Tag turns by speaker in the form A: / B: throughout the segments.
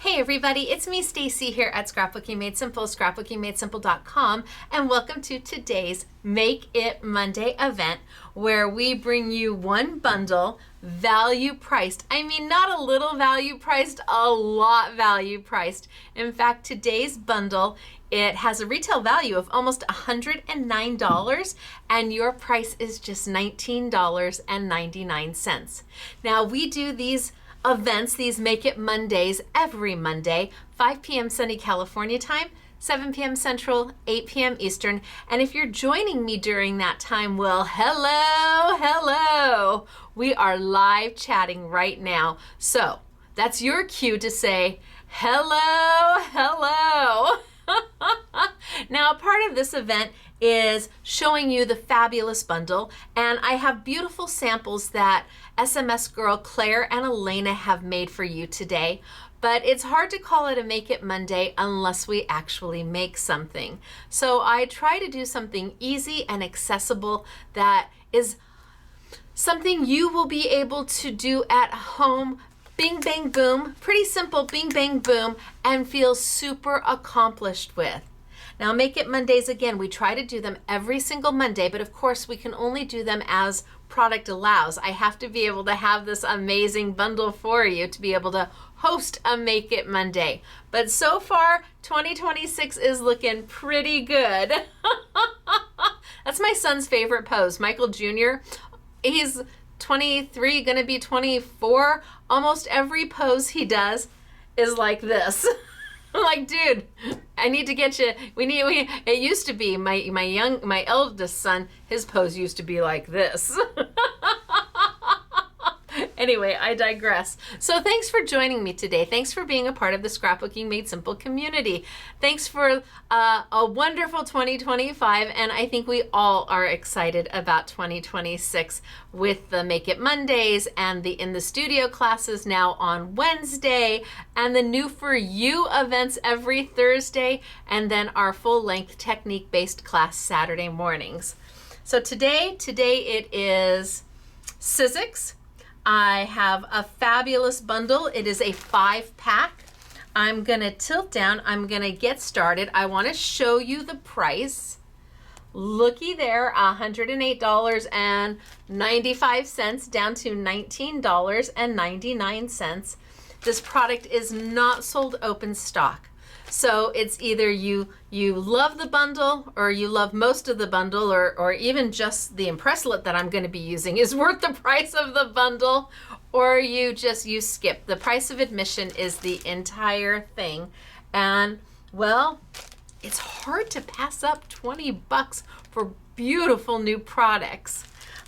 A: Hey everybody, it's me Stacy here at Scrapbooking Made Simple, scrapbookingmadesimple.com, and welcome to today's Make It Monday event where we bring you one bundle value priced. I mean, not a little value priced, a lot value priced. In fact, today's bundle, it has a retail value of almost $109 and your price is just $19.99. Now we do these events, these Make It Mondays, every Monday, 5 p.m. sunny California time, 7 p.m. Central, 8 p.m. Eastern. And if you're joining me during that time, well, hello. We are live chatting right now. So that's your cue to say, hello. Now, part of this event is showing you the fabulous bundle, and I have beautiful samples that SMS girl Claire and Elena have made for you today, but it's hard to call it a Make It Monday unless we actually make something. So I try to do something easy and accessible that is something you will be able to do at home. Bing, bang, boom, pretty simple, bing, bang, boom, and feel super accomplished with. Now, Make It Mondays, again, we try to do them every single Monday, but of course we can only do them as product allows. I have to be able to have this amazing bundle for you to be able to host a Make It Monday. But so far, 2026 is looking pretty good. That's my son's favorite pose, Michael Jr. He's 23, gonna be 24. Almost every pose he does is like this. I'm like, dude, I need to get you. It used to be my eldest son, his pose used to be like this. Anyway, I digress. So thanks for joining me today. Thanks for being a part of the Scrapbooking Made Simple community. Thanks for a wonderful 2025, and I think we all are excited about 2026 with the Make It Mondays and the In the Studio classes now on Wednesday, and the New For You events every Thursday, and then our full-length technique-based class Saturday mornings. So today it is Sizzix. I have a fabulous bundle. It is a 5-pack. I'm gonna tilt down. I'm gonna get started. I wanna show you the price. Looky there, $108.95 down to $19.99. This product is not sold open stock. So it's either you love the bundle, or you love most of the bundle, or even just the Impresslit that I'm going to be using is worth the price of the bundle, or you skip. The price of admission is the entire thing. And well, it's hard to pass up 20 bucks for beautiful new products.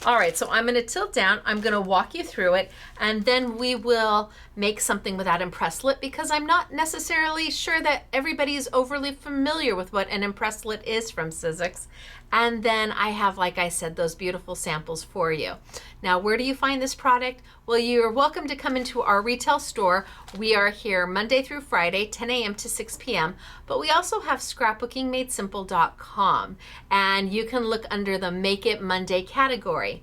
A: All right, so I'm going to tilt down. I'm going to walk you through it, and then we will make something with that Impresslit, because I'm not necessarily sure that everybody is overly familiar with what an Impresslit is from Sizzix. And then I have, like I said, those beautiful samples for you. Now, where do you find this product? Well, you're welcome to come into our retail store. We are here Monday through Friday, 10 a.m. to 6 p.m. But we also have scrapbookingmadesimple.com, and you can look under the Make It Monday category.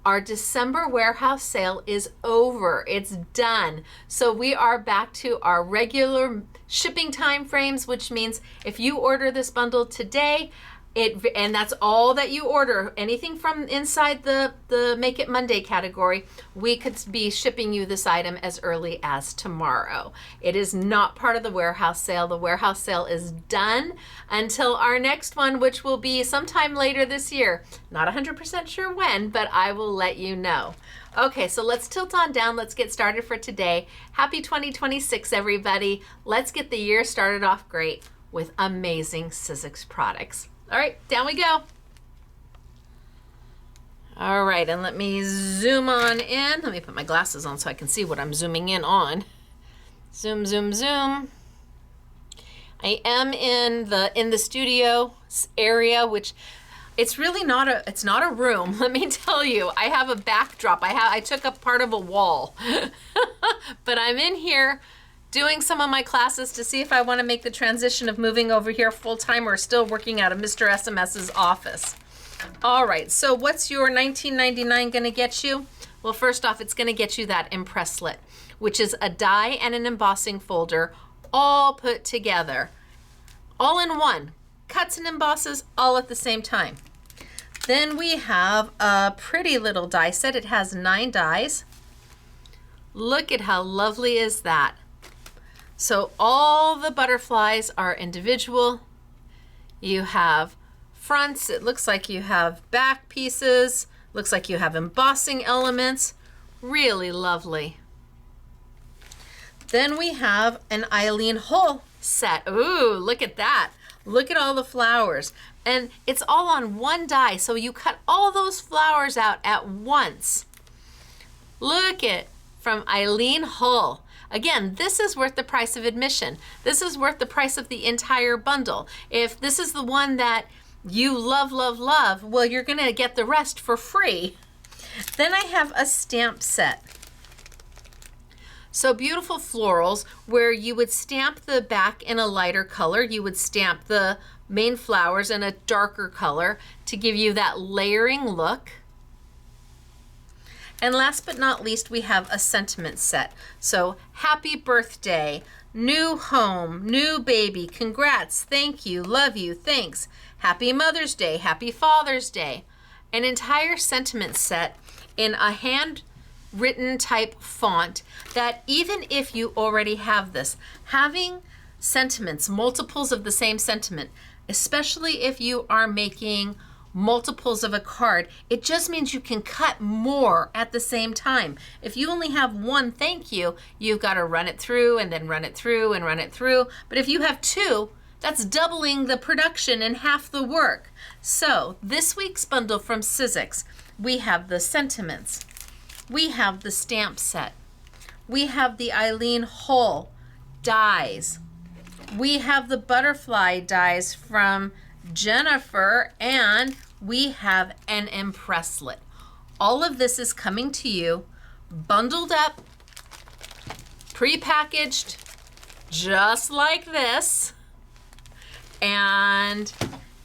A: Our December warehouse sale is over. It's done. So we are back to our regular shipping time frames, which means if you order this bundle today, and that's all that you order, anything from inside the Make It Monday category, we could be shipping you this item as early as tomorrow. It is not part of the warehouse sale. The warehouse sale is done until our next one, which will be sometime later this year. Not 100% sure when, but I will let you know. Okay, so let's tilt on down. Let's get started for today. Happy 2026, everybody. Let's get the year started off great with amazing Sizzix products. All right, down we go. All right, and let me zoom on in. Let me put my glasses on so I can see what I'm zooming in on. Zoom, zoom, zoom. I am in the studio area, which it's really not a room. Let me tell you, I have a backdrop. I took up part of a wall, but I'm in here doing some of my classes to see if I want to make the transition of moving over here full-time or still working out of Mr. SMS's office. All right, so what's your $19.99 going to get you? Well, first off, it's going to get you that Impresslit, which is a die and an embossing folder, all put together, all in one. Cuts and embosses all at the same time. Then we have a pretty little die set. It has 9 dies. Look at how lovely is that. So all the butterflies are individual. You have fronts. It looks like you have back pieces. Looks like you have embossing elements. Really lovely. Then we have an Eileen Hull set. Ooh, look at that. Look at all the flowers. And it's all on one die, so you cut all those flowers out at once. Look at from Eileen Hull. Again, this is worth the price of admission. This is worth the price of the entire bundle. If this is the one that you love, love, love, well, you're gonna get the rest for free. Then I have a stamp set. So beautiful florals where you would stamp the back in a lighter color. You would stamp the main flowers in a darker color to give you that layering look. And last but not least, we have a sentiment set. So happy birthday, new home, new baby, congrats, thank you, love you, thanks, happy Mother's Day, happy Father's Day. An entire sentiment set in a handwritten type font that even if you already have this, having sentiments, multiples of the same sentiment, especially if you are making multiples of a card, it just means you can cut more at the same time. If you only have one thank you, you've got to run it through and then run it through and run it through. But if you have 2, that's doubling the production and half the work. So this week's bundle from Sizzix, we have the sentiments, we have the stamp set, we have the Eileen Hull dies, we have the butterfly dies from Jennifer, and we have an Impresslit. All of this is coming to you bundled up, pre-packaged, just like this, and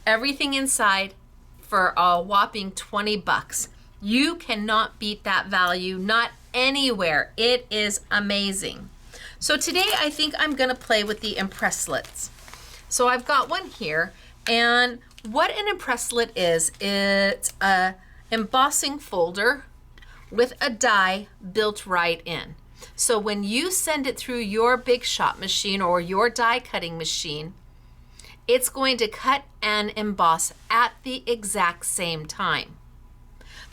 A: everything inside for a whopping 20 bucks. You cannot beat that value, not anywhere. It is amazing. So today I think I'm gonna play with the Impresslits. So I've got one here, and what an Impresslit is, it's a embossing folder with a die built right in. So when you send it through your big shot machine or your die cutting machine, it's going to cut and emboss at the exact same time.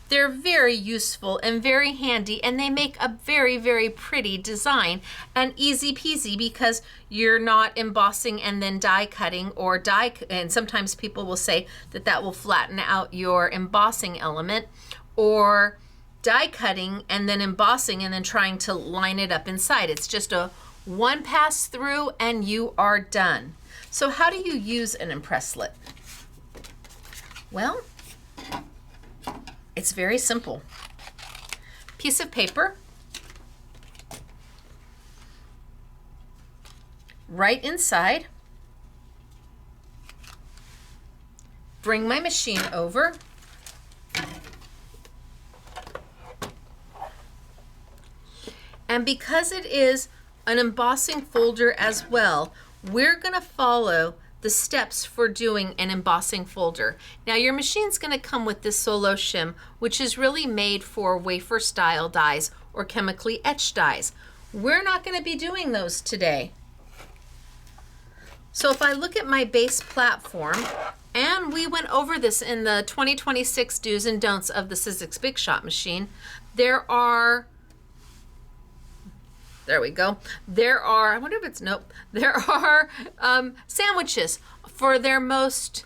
A: They're very useful and very handy, and they make a very, very pretty design and easy peasy because you're not embossing and then die cutting or and sometimes people will say that that will flatten out your embossing element, or die cutting and then embossing and then trying to line it up inside. It's just a one pass through and you are done. So how do you use an Impresslit? Well, it's very simple. Piece of paper, right inside, bring my machine over, and because it is an embossing folder as well, we're gonna follow the steps for doing an embossing folder. Now your machine's gonna come with this solo shim, which is really made for wafer style dies or chemically etched dies. We're not gonna be doing those today. So if I look at my base platform, and we went over this in the 2026 do's and don'ts of the Sizzix Big Shot machine, there are, there we go. There are, I wonder if it's, nope. There are sandwiches for their most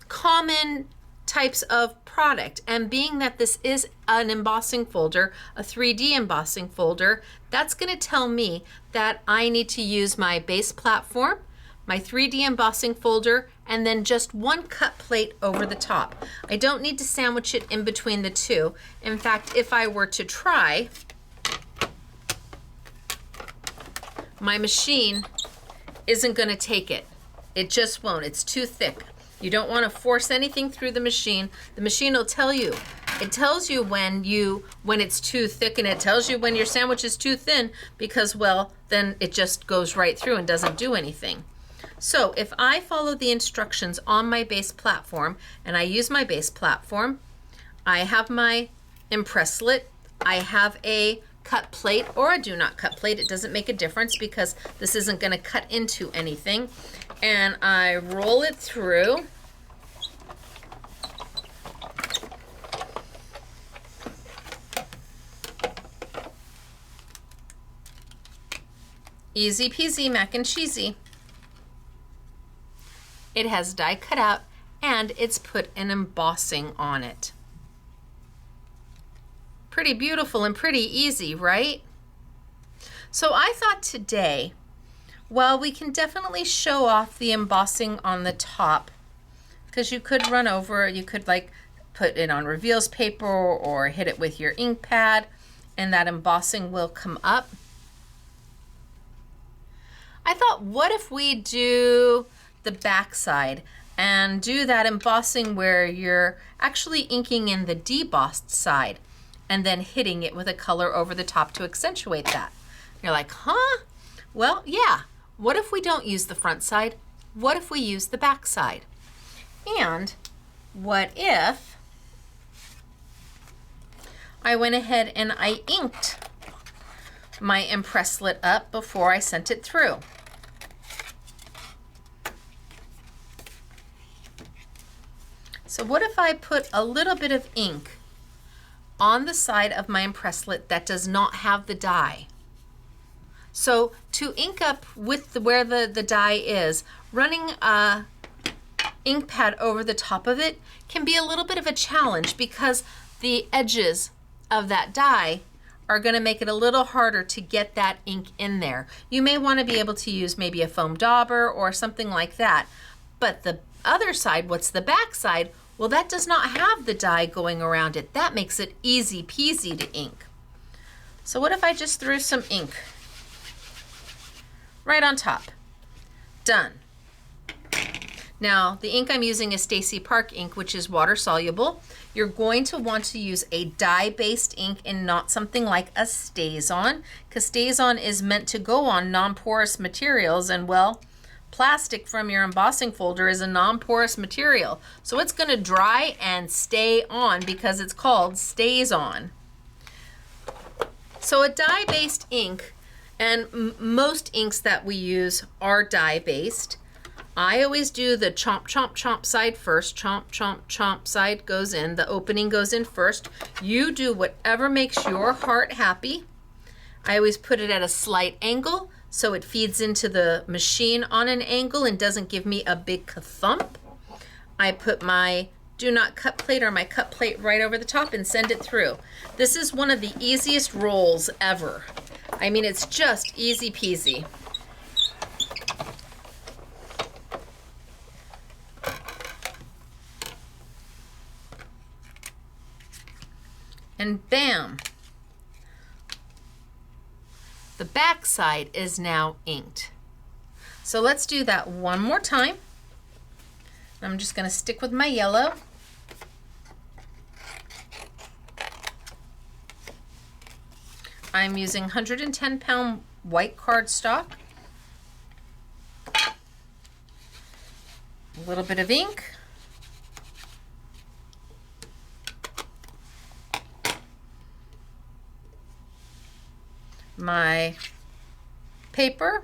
A: common types of product. And being that this is an embossing folder, a 3D embossing folder, that's gonna tell me that I need to use my base platform, my 3D embossing folder, and then just one cut plate over the top. I don't need to sandwich it in between the two. In fact, if I were to try, my machine isn't gonna take it. It just won't, it's too thick. You don't wanna force anything through the machine. The machine will tell you It tells you when it's too thick, and it tells you when your sandwich is too thin because, well, then it just goes right through and doesn't do anything. So if I follow the instructions on my base platform, and I use my base platform, I have my Impresslit, I have a cut plate or a do not cut plate. It doesn't make a difference because this isn't going to cut into anything. And I roll it through. Easy peasy mac and cheesy. It has die cut out and it's put an embossing on it. Pretty beautiful and pretty easy, right? So I thought today, well, we can definitely show off the embossing on the top, because you could run over, you could like put it on reveals paper or hit it with your ink pad and that embossing will come up. I thought, what if we do the back side and do that embossing where you're actually inking in the debossed side and then hitting it with a color over the top to accentuate that. You're like, huh? Well, yeah. What if we don't use the front side? What if we use the back side? And what if I went ahead and I inked my Impresslit up before I sent it through? So what if I put a little bit of ink on the side of my Impresslit that does not have the die? So to ink up with where the die is, running a ink pad over the top of it can be a little bit of a challenge because the edges of that die are going to make it a little harder to get that ink in there. You may want to be able to use maybe a foam dauber or something like that. But the other side, what's the back side? Well, that does not have the die going around it. That makes it easy peasy to ink. So what if I just threw some ink right on top? Done. Now, the ink I'm using is Stacy Park ink, which is water soluble. You're going to want to use a dye-based ink and not something like a StazOn, because StazOn is meant to go on non-porous materials, and well, plastic from your embossing folder is a non-porous material. So it's going to dry and stay on because it's called StazOn. So a dye-based ink, and most inks that we use are dye-based. I always do the chomp, chomp, chomp side first. Chomp, chomp, chomp side goes in. The opening goes in first. You do whatever makes your heart happy. I always put it at a slight angle so it feeds into the machine on an angle and doesn't give me a big ka-thump. I put my do not cut plate or my cut plate right over the top and send it through. This is one of the easiest rolls ever. I mean, it's just easy peasy. And bam, the back side is now inked. So let's do that one more time. I'm just going to stick with my yellow. I'm using 110-pound white cardstock, a little bit of ink, my paper,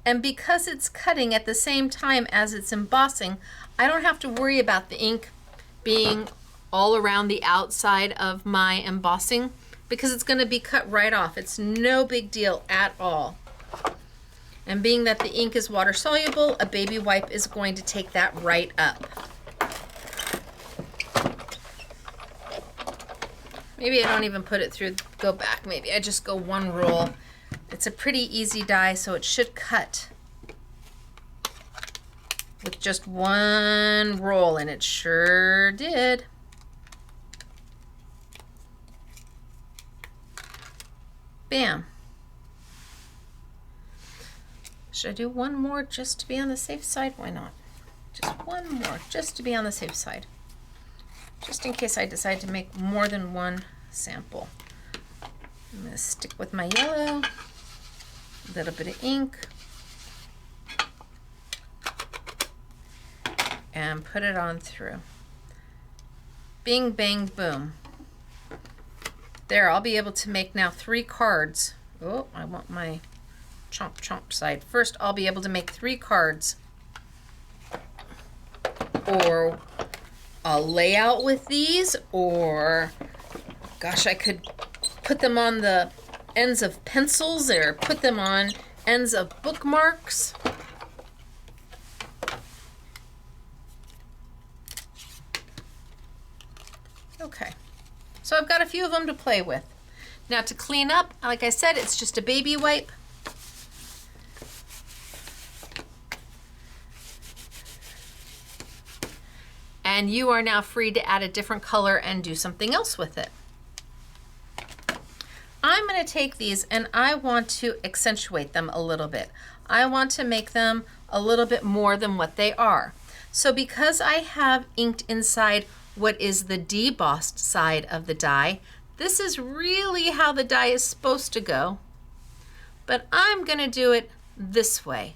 A: and because it's cutting at the same time as it's embossing, I don't have to worry about the ink being all around the outside of my embossing because it's going to be cut right off. It's no big deal at all. And being that the ink is water soluble, a baby wipe is going to take that right up. Maybe I don't even put it through, go back. Maybe I just go one roll. It's a pretty easy die, so it should cut with just one roll, and it sure did. Bam. Should I do one more just to be on the safe side? Why not? Just one more, just to be on the safe side. just in case I decide to make more than one sample. I'm going to stick with my yellow, a little bit of ink, and put it on through. Bing, bang, boom. There, I'll be able to make now 3 cards. Oh, I want my chomp chomp side. First, I'll be able to make 3 cards. Or a layout with these, or gosh, I could put them on the ends of pencils or put them on ends of bookmarks. Okay, so I've got a few of them to play with. Now to clean up, like I said, it's just a baby wipe. And you are now free to add a different color and do something else with it. I'm going to take these and I want to accentuate them a little bit. I want to make them a little bit more than what they are. So because I have inked inside what is the debossed side of the die, this is really how the die is supposed to go. But I'm going to do it this way.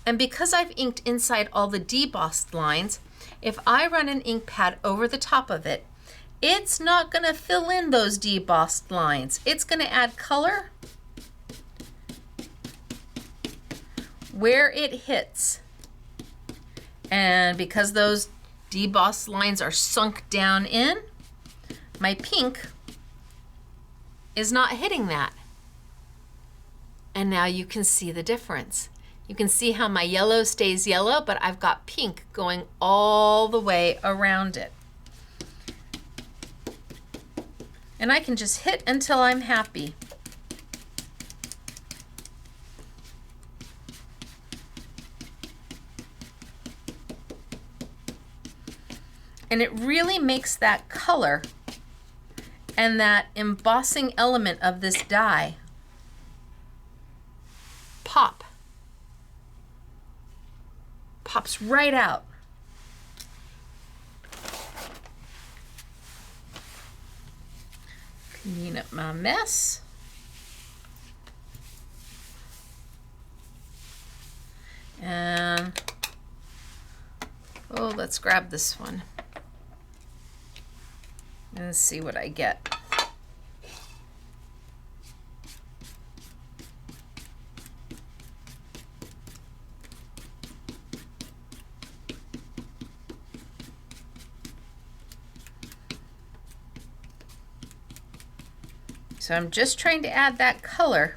A: And because I've inked inside all the debossed lines, if I run an ink pad over the top of it, it's not going to fill in those debossed lines. It's going to add color where it hits. And because those debossed lines are sunk down in, my pink is not hitting that. And now you can see the difference. You can see how my yellow stays yellow, but I've got pink going all the way around it. And I can just hit until I'm happy. And it really makes that color and that embossing element of this die pop. Pops right out. Clean up my mess. And oh, let's grab this one and see what I get. So I'm just trying to add that color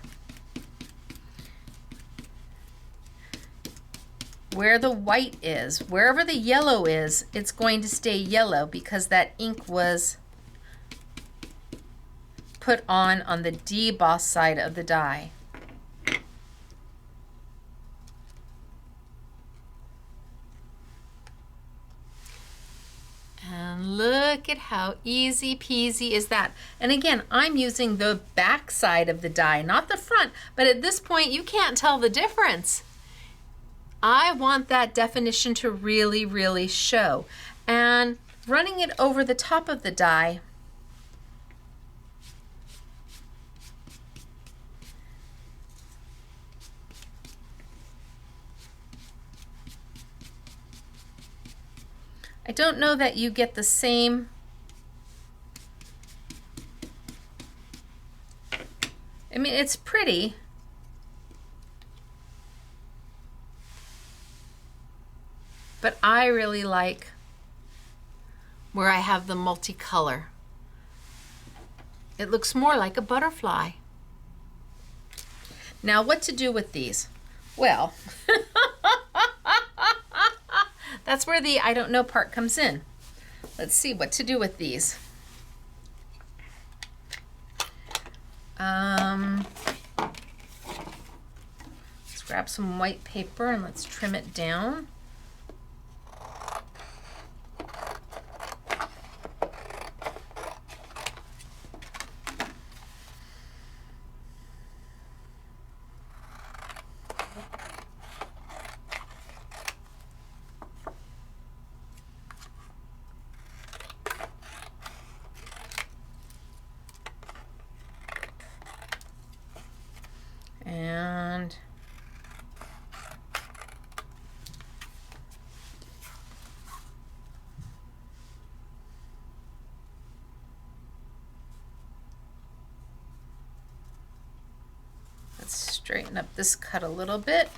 A: where the white is. Wherever the yellow is, it's going to stay yellow because that ink was put on the deboss side of the die. And look at how easy peasy is that. And again, I'm using the back side of the die, not the front, but at this point you can't tell the difference. I want that definition to really, really show. And running it over the top of the die, I don't know that you get the same I mean, it's pretty, but I really like where I have the multicolor. It looks more like a butterfly. Now, what to do with these? Well, that's where the I don't know part comes in. Let's see what to do with these. Let's grab some white paper and let's trim it down. straighten up this cut a little bit.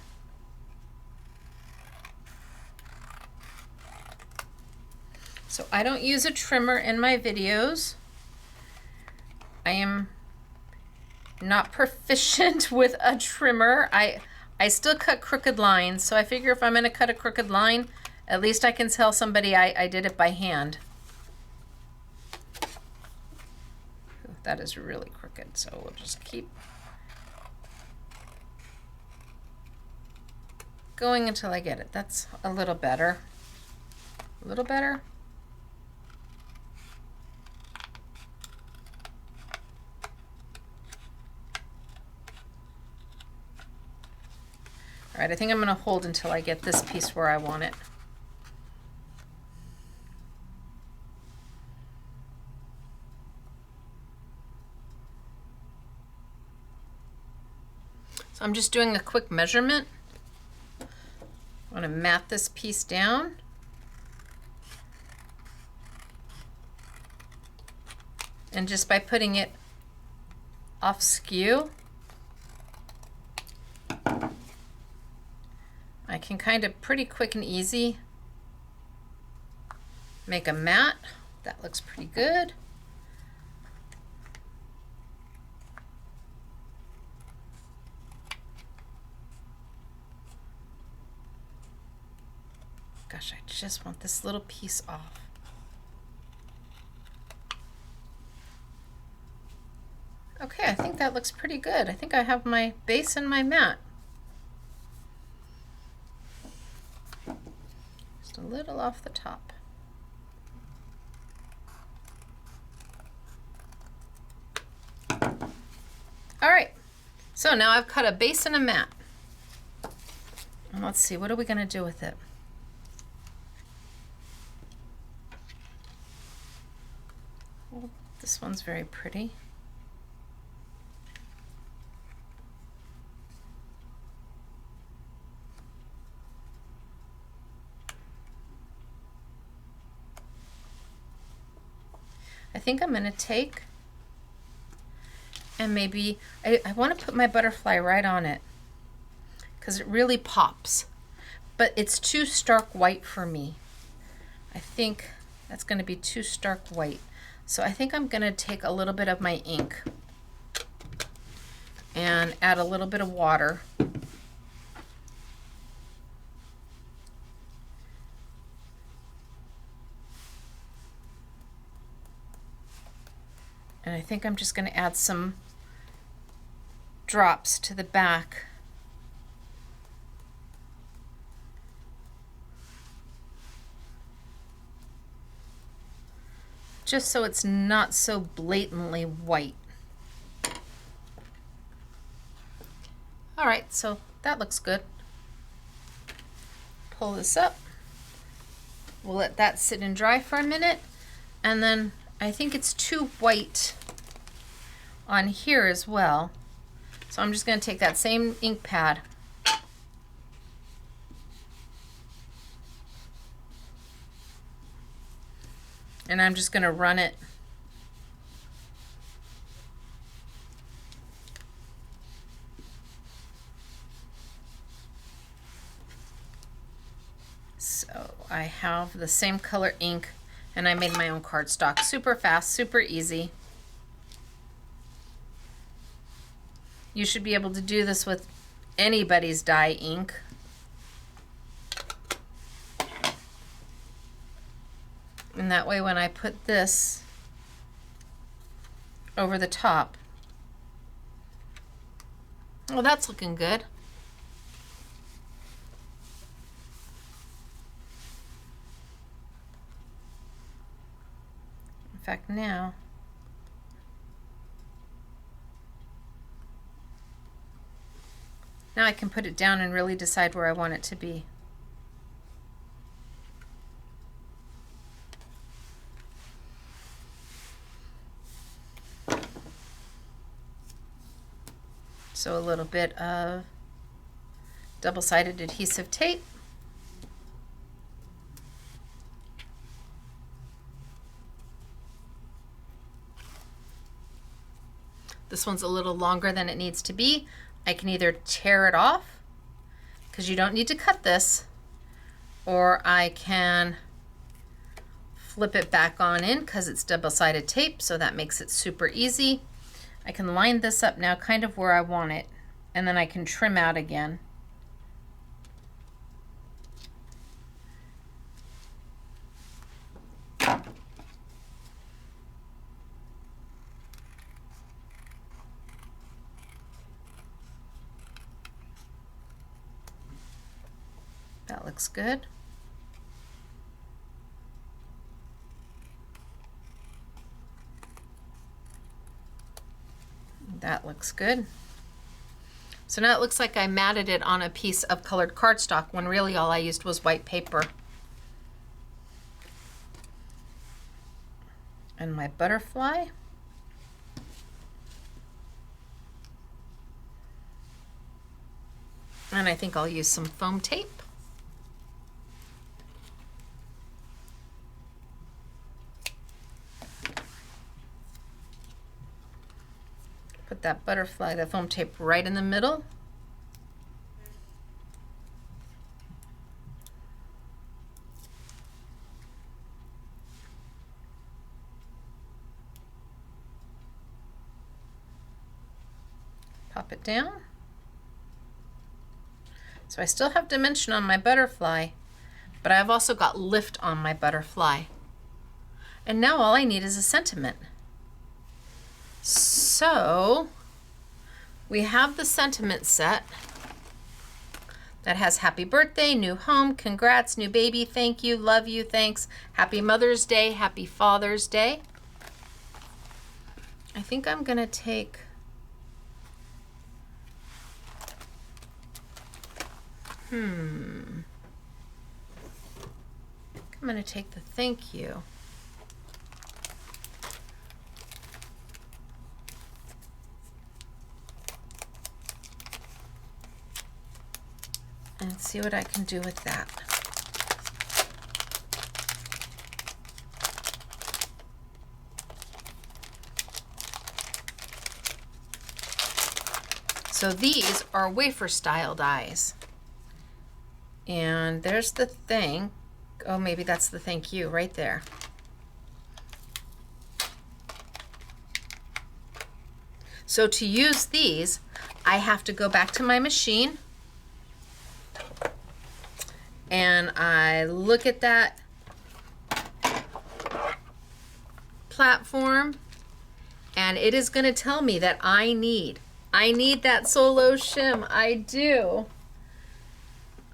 A: So I don't use a trimmer in my videos. I am not proficient with a trimmer. I still cut crooked lines, so I figure if I'm going to cut a crooked line, at least I can tell somebody I did it by hand. That is really crooked, so we'll just keep going until I get it. That's a little better. A little better. All right, I think I'm going to hold until I get this piece where I want it. So I'm just doing a quick measurement. I want to mat this piece down. And just by putting it off skew, I can kind of pretty quick and easy make a mat. That looks pretty good. Gosh, I just want this little piece off. Okay, I think that looks pretty good. I think I have my base and my mat. Just a little off the top. All right, so now I've cut a base and a mat. And let's see, what are we going to do with it? Well, this one's very pretty. I think I'm going to take and maybe I want to put my butterfly right on it because it really pops, but it's too stark white for me. I think that's going to be too stark white. So I think I'm going to take a little bit of my ink and add a little bit of water. And I think I'm just going to add some drops to the back. Just so it's not so blatantly white. All right, so that looks good. Pull this up. We'll let that sit and dry for a minute. And then I think it's too white on here as well. So I'm just going to take that same ink pad and I'm just going to run it so I have the same color ink and I made my own cardstock. Super fast, super easy. You should be able to do this with anybody's dye ink. And that way when I put this over the top, well, that's looking good. In fact, now I can put it down and really decide where I want it to be. So a little bit of double-sided adhesive tape. This one's a little longer than it needs to be. I can either tear it off, because you don't need to cut this, or I can flip it back on in because it's double-sided tape, so that makes it super easy. I can line this up now kind of where I want it, and then I can trim out again. That looks good. That looks good. So now it looks like I matted it on a piece of colored cardstock when really all I used was white paper. And my butterfly. And I think I'll use some foam tape. Put that butterfly, the foam tape right in the middle. Pop it down. So I still have dimension on my butterfly, but I've also got lift on my butterfly. And now all I need is a sentiment. So we have the sentiment set that has happy birthday, new home, congrats, new baby, thank you, love you, thanks, happy Mother's Day, happy Father's Day. I think I'm gonna take I'm gonna take the thank you. And see what I can do with that. So these are wafer style dies. And there's the thing. Oh, maybe that's the thank you right there. So to use these, I have to go back to my machine and I look at that platform and it is going to tell me that I need that solo shim. I do.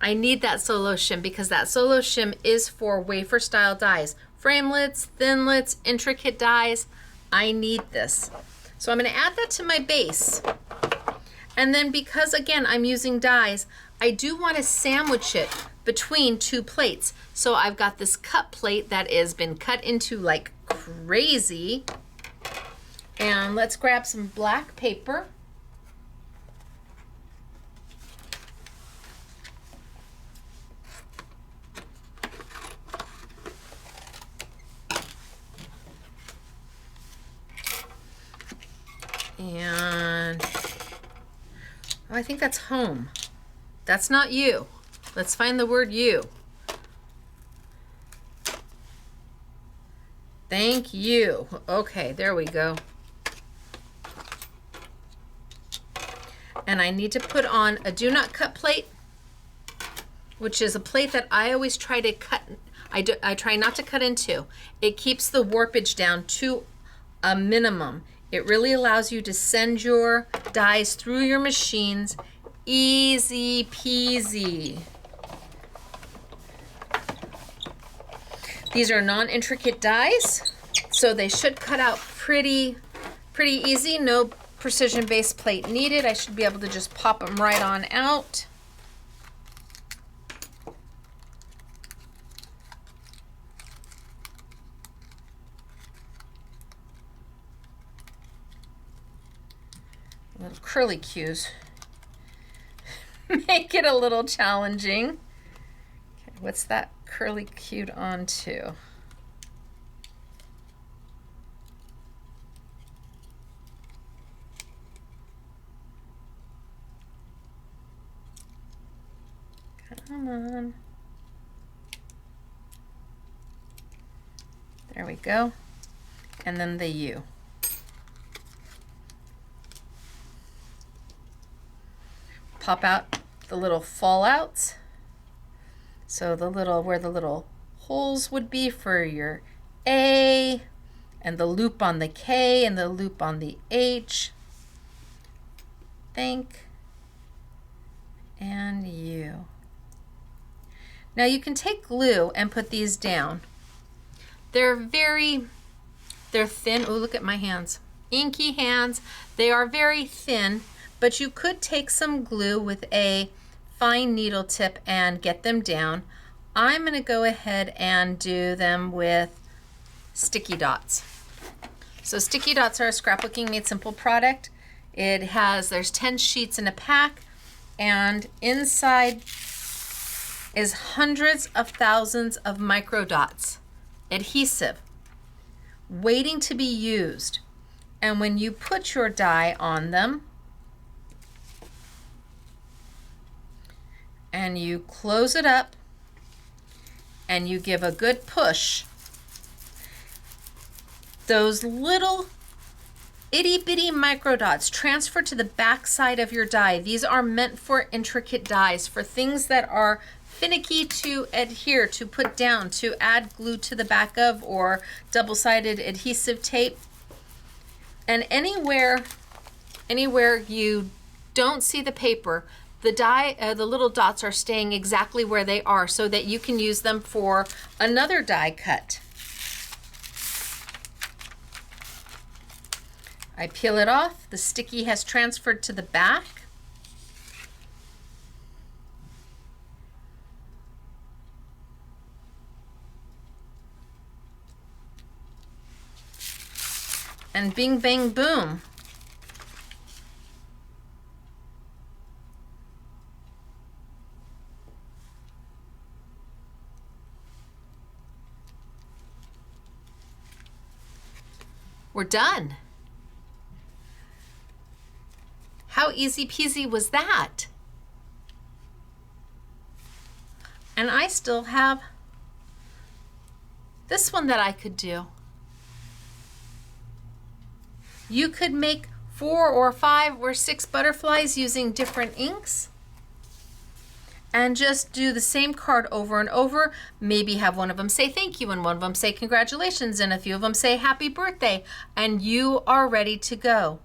A: I need that solo shim because that solo shim is for wafer style dies. Framelits, thinlits, intricate dies. I need this. So I'm going to add that to my base. And then because again I'm using dies, I do want to sandwich it between two plates. So I've got this cut plate that has been cut into like crazy. And let's grab some black paper. And oh, I think that's home. That's not you. Let's find the word you. Thank you. Okay, there we go. And I need to put on a do not cut plate, which is a plate that I always try to cut. I try not to cut into. It keeps the warpage down to a minimum. It really allows you to send your dies through your machines easy peasy. These are non-intricate dies, so they should cut out pretty easy. No precision base plate needed. I should be able to just pop them right on out. Little curly cues make it a little challenging. Okay, what's that curly cued onto? Come on. There we go. And then the U. Pop out the little fallouts. So the little, where the little holes would be for your A, and the loop on the K, and the loop on the H. Think, and U. Now you can take glue and put these down. They're thin. Oh, look at my hands. Inky hands. They are very thin, but you could take some glue with a fine needle tip and get them down. I'm going to go ahead and do them with sticky dots. So sticky dots are a Scrapbooking Made Simple product. There's 10 sheets in a pack, and inside is hundreds of thousands of micro dots, adhesive, waiting to be used. And when you put your die on them and you close it up and you give a good push, those little itty bitty micro dots transfer to the back side of your die. These are meant for intricate dies, for things that are finicky to adhere, to put down, to add glue to the back of, or double-sided adhesive tape. And anywhere you don't see the paper, the little dots are staying exactly where they are so that you can use them for another die cut. I peel it off. The sticky has transferred to the back. And bing, bang, boom. We're done. How easy peasy was that? And I still have this one that I could do. You could make 4 or 5 or 6 butterflies using different inks and just do the same card over and over. Maybe have one of them say thank you and one of them say congratulations and a few of them say happy birthday, and you are ready to go.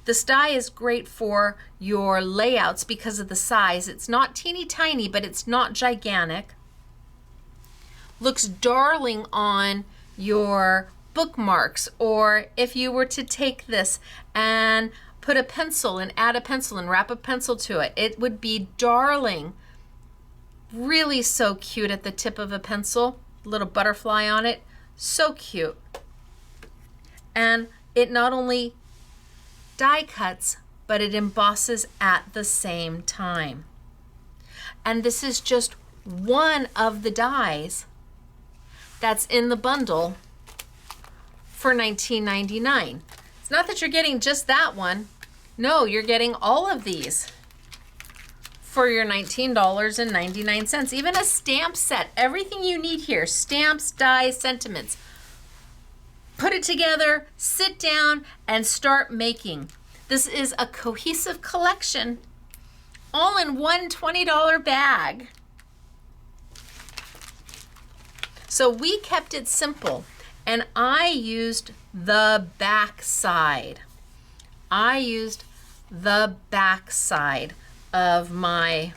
A: This die is great for your layouts because of the size. It's not teeny tiny, but it's not gigantic. Looks darling on your bookmarks, or if you were to take this and put a pencil and add a pencil and wrap a pencil to it, it would be darling. Really so cute at the tip of a pencil, little butterfly on it, so cute. And it not only die cuts, but it embosses at the same time. And this is just one of the dies that's in the bundle for $19.99. It's not that you're getting just that one. No, you're getting all of these for your $19.99. Even a stamp set, everything you need here, stamps, dies, sentiments. Put it together, sit down, and start making. This is a cohesive collection, all in one $20 bag. So we kept it simple. And I used the back side. I used the back side of my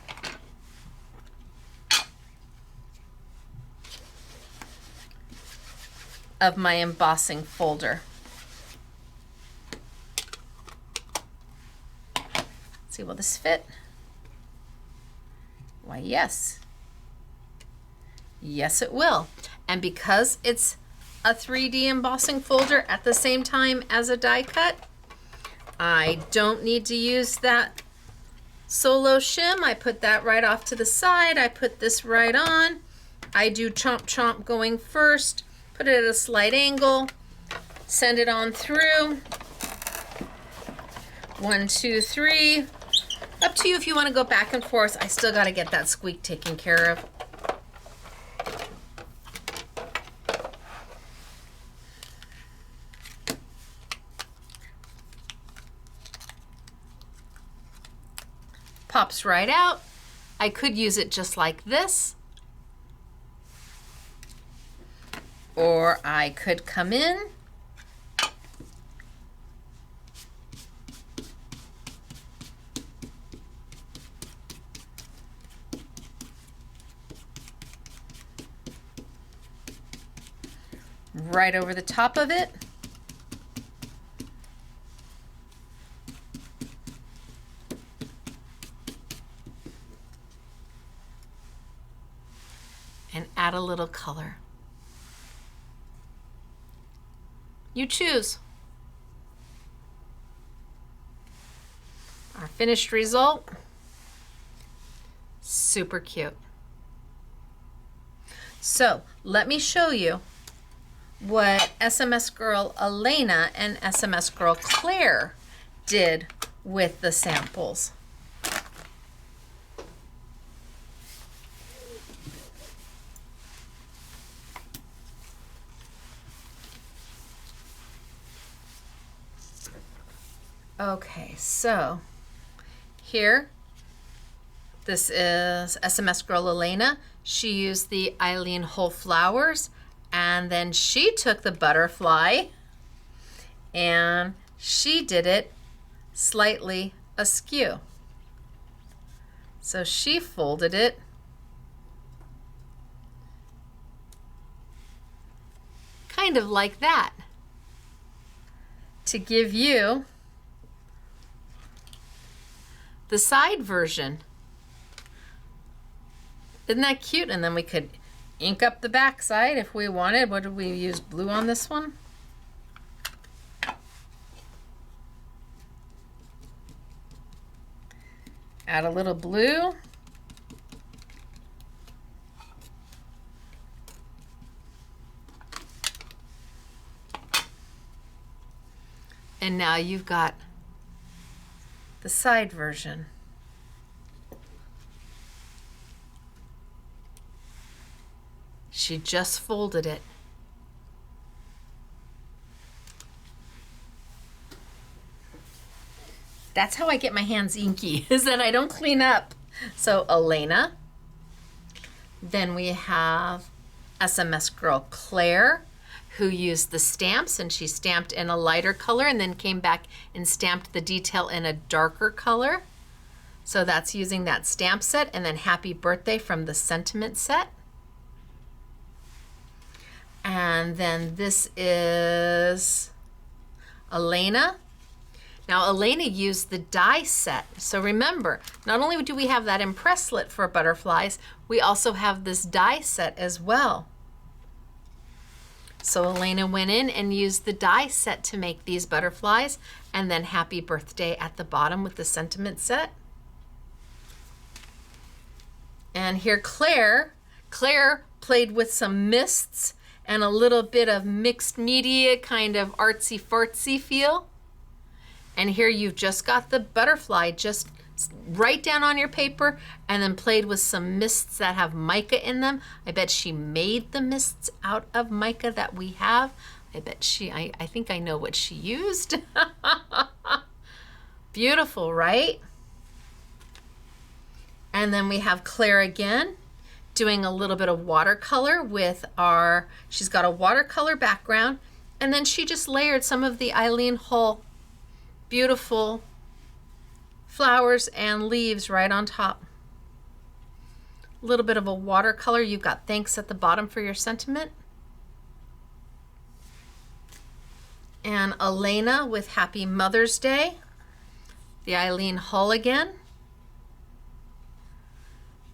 A: embossing folder. Let's see, will this fit? Why, yes. Yes, it will. And because it's a 3D embossing folder at the same time as a die cut, I don't need to use that solo shim. I put that right off to the side. I put this right on. I do chomp chomp going first, put it at a slight angle, send it on through. 1, 2, 3, Up to you if you want to go back and forth. I still got to get that squeak taken care of. Pops right out. I could use it just like this. Or I could come in right over the top of it. And add a little color. You choose. Our finished result, super cute. So let me show you what SMS girl Elena and SMS girl Claire did with the samples. Okay, so here, this is SMS girl Elena. She used the Eileen whole flowers, and then she took the butterfly and she did it slightly askew. So she folded it kind of like that to give you the side version. Isn't that cute? And then we could ink up the back side if we wanted. What did we use? Blue on this one? Add a little blue. And now you've got the side version. She just folded it. That's how I get my hands inky, is that I don't clean up. So Elena. Then we have SMS girl Claire, who used the stamps, and she stamped in a lighter color and then came back and stamped the detail in a darker color. So that's using that stamp set. And then Happy Birthday from the sentiment set. And then this is Elena. Now Elena used the die set. So remember, not only do we have that Impresslit for butterflies, we also have this die set as well. So Elena went in and used the die set to make these butterflies, and then Happy Birthday at the bottom with the sentiment set. And here Claire played with some mists and a little bit of mixed media, kind of artsy fartsy feel. And here you've just got the butterfly just right down on your paper, and then played with some mists that have mica in them. I bet she made the mists out of mica that we have. I bet I think I know what she used. Beautiful, right? And then we have Claire again doing a little bit of watercolor with she's got a watercolor background, and then she just layered some of the Eileen Hull beautiful flowers and leaves right on top. A little bit of a watercolor. You've got thanks at the bottom for your sentiment. And Elena with Happy Mother's Day. The Eileen Hull again.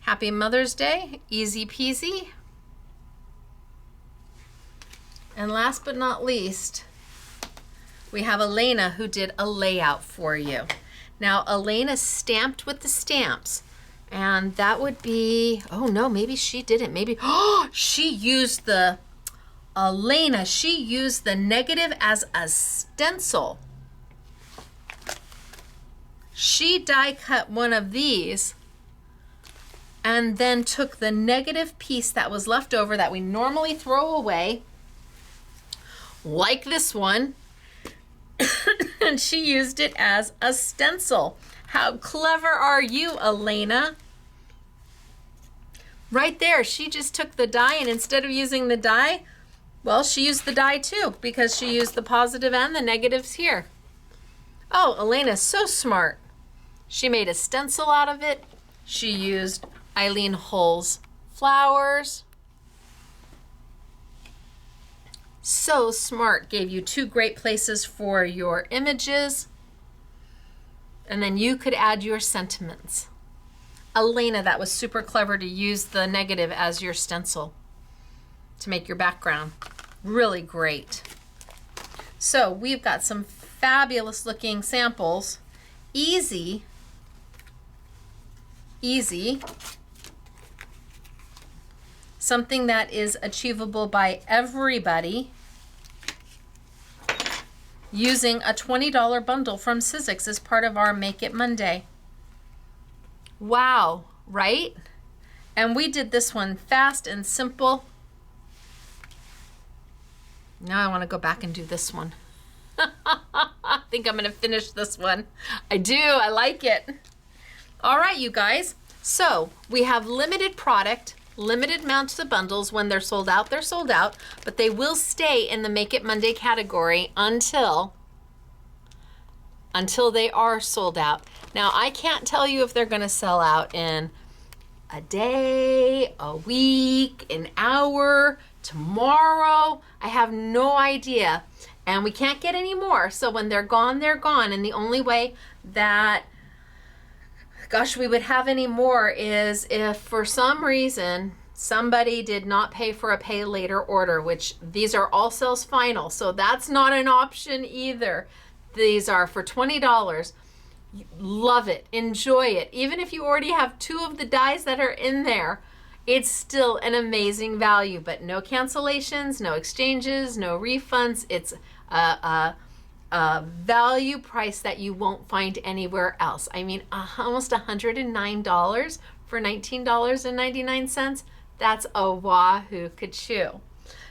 A: Happy Mother's Day, easy peasy. And last but not least, we have Elena who did a layout for you. Now Elena stamped with the stamps, and that would be, oh no, maybe she didn't. Maybe, oh, she used the negative as a stencil. She die cut one of these and then took the negative piece that was left over that we normally throw away, like this one, and she used it as a stencil. How clever are you, Elena? Right there, she just took the die, and instead of using the die, well, she used the die too, because she used the positive and the negatives here. Oh, Elena's so smart. She made a stencil out of it. She used Eileen Hull's flowers. So smart. Gave you two great places for your images. And then you could add your sentiments. Elena, that was super clever to use the negative as your stencil to make your background. Really great. So we've got some fabulous looking samples. Easy. Something that is achievable by everybody using a $20 bundle from Sizzix as part of our Make It Monday. Wow, right? And we did this one fast and simple. Now I want to go back and do this one. I think I'm going to finish this one. I do, I like it. All right, you guys. So we have limited product, limited amounts of bundles. When they're sold out, but they will stay in the Make It Monday category until they are sold out. Now, I can't tell you if they're gonna sell out in a day, a week, an hour, tomorrow. I have no idea. And we can't get any more. So when they're gone, they're gone. And the only way that, gosh, we would have any more is if for some reason somebody did not pay for a pay later order, which these are all sales final. So that's not an option either. These are for $20. Love it, enjoy it. Even if you already have two of the dies that are in there, it's still an amazing value, but no cancellations, no exchanges, no refunds. It's a value price that you won't find anywhere else. I mean, almost $109 for $19.99. That's a wahoo ka-choo.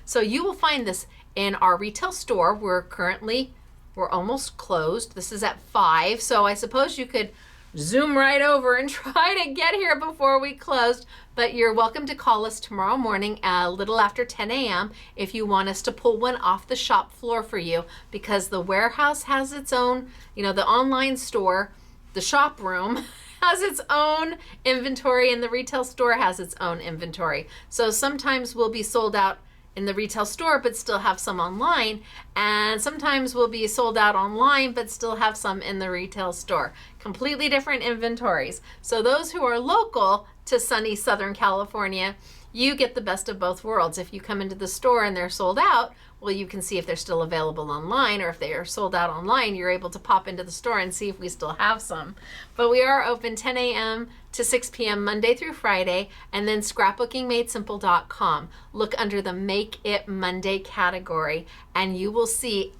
A: So you will find this in our retail store. We're almost closed. This is at 5, so I suppose you could zoom right over and try to get here before we closed, but you're welcome to call us tomorrow morning a little after 10 a.m. if you want us to pull one off the shop floor for you, because the warehouse has its own, the online store, the shop room has its own inventory, and the retail store has its own inventory. So sometimes we'll be sold out in the retail store but still have some online, and sometimes we'll be sold out online but still have some in the retail store. Completely different inventories. So those who are local to sunny Southern California, you get the best of both worlds. If you come into the store and they're sold out, well, you can see if they're still available online, or if they are sold out online, you're able to pop into the store and see if we still have some. But we are open 10 a.m. to 6 p.m. Monday through Friday, and then scrapbookingmadesimple.com. Look under the Make It Monday category, and you will see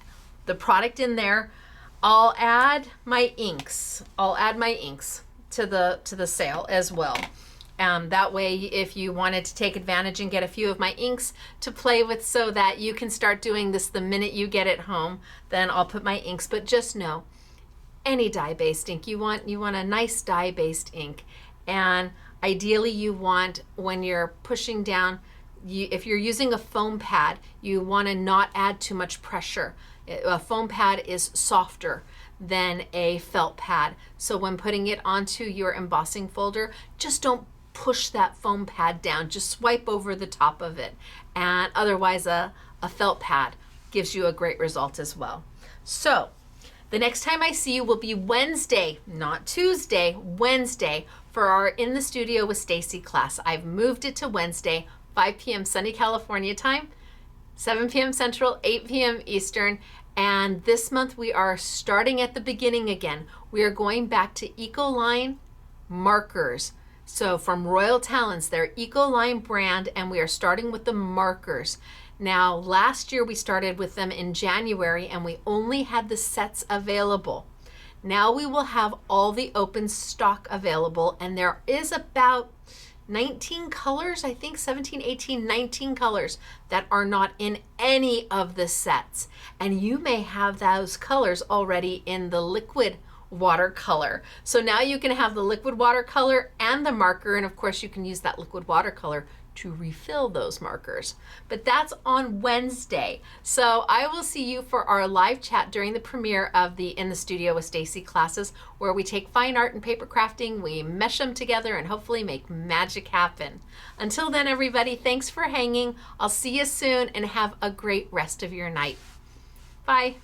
A: the product in there. I'll add my inks. To the sale as well. That way, if you wanted to take advantage and get a few of my inks to play with so that you can start doing this the minute you get it home, then I'll put my inks. But just know, any dye-based ink, you want a nice dye-based ink. And ideally you want, when you're pushing down, if you're using a foam pad, you want to not add too much pressure. A foam pad is softer than a felt pad. So when putting it onto your embossing folder, just don't push that foam pad down, just swipe over the top of it. And otherwise a felt pad gives you a great result as well. So the next time I see you will be Wednesday, not Tuesday, Wednesday, for our In the Studio with Stacy class. I've moved it to Wednesday, 5 p.m. sunny California time, 7 p.m. Central, 8 p.m. Eastern. And this month we are starting at the beginning again. We are going back to Ecoline markers. So from Royal Talents, their Ecoline brand, and we are starting with the markers. Now, last year we started with them in January, and we only had the sets available. Now we will have all the open stock available, and there is about 19 colors, I think 17, 18, 19 colors that are not in any of the sets. And you may have those colors already in the liquid watercolor. So now you can have the liquid watercolor and the marker, and of course you can use that liquid watercolor to refill those markers. But that's on Wednesday. So I will see you for our live chat during the premiere of the In the Studio with Stacy classes, where we take fine art and paper crafting, we mesh them together and hopefully make magic happen. Until then, everybody, thanks for hanging. I'll see you soon and have a great rest of your night. Bye.